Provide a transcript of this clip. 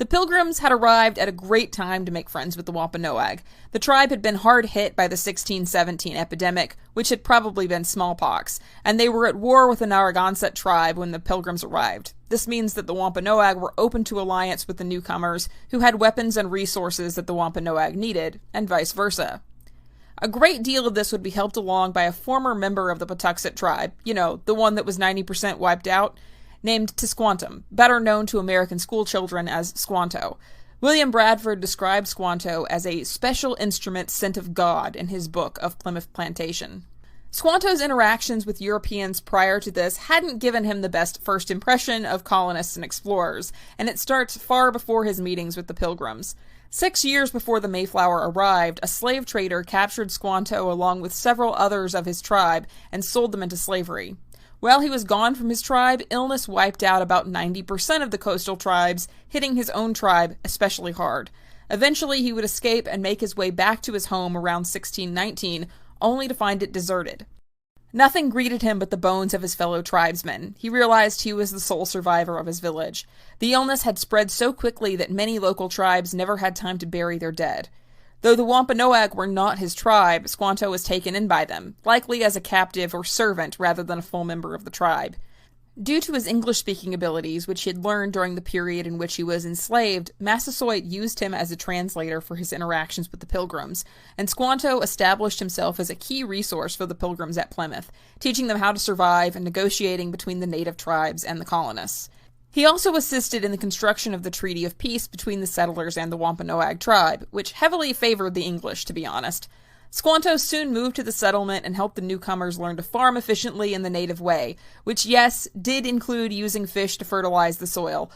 The Pilgrims had arrived at a great time to make friends with the Wampanoag. The tribe had been hard hit by the 1617 epidemic, which had probably been smallpox, and they were at war with the Narragansett tribe when the Pilgrims arrived. This means that the Wampanoag were open to alliance with the newcomers, who had weapons and resources that the Wampanoag needed, and vice versa. A great deal of this would be helped along by a former member of the Patuxet tribe, the one that was 90% wiped out, named Tisquantum, better known to American schoolchildren as Squanto. William Bradford described Squanto as a special instrument sent of God in his book of Plymouth Plantation. Squanto's interactions with Europeans prior to this hadn't given him the best first impression of colonists and explorers, and it starts far before his meetings with the Pilgrims. 6 years before the Mayflower arrived, a slave trader captured Squanto along with several others of his tribe and sold them into slavery. While he was gone from his tribe, illness wiped out about 90% of the coastal tribes, hitting his own tribe especially hard. Eventually, he would escape and make his way back to his home around 1619, only to find it deserted. Nothing greeted him but the bones of his fellow tribesmen. He realized he was the sole survivor of his village. The illness had spread so quickly that many local tribes never had time to bury their dead. Though the Wampanoag were not his tribe, Squanto was taken in by them, likely as a captive or servant rather than a full member of the tribe. Due to his English-speaking abilities, which he had learned during the period in which he was enslaved, Massasoit used him as a translator for his interactions with the Pilgrims, and Squanto established himself as a key resource for the Pilgrims at Plymouth, teaching them how to survive and negotiating between the native tribes and the colonists. He also assisted in the construction of the Treaty of Peace between the settlers and the Wampanoag tribe, which heavily favored the English, to be honest. Squanto soon moved to the settlement and helped the newcomers learn to farm efficiently in the native way, which, yes, did include using fish to fertilize the soil.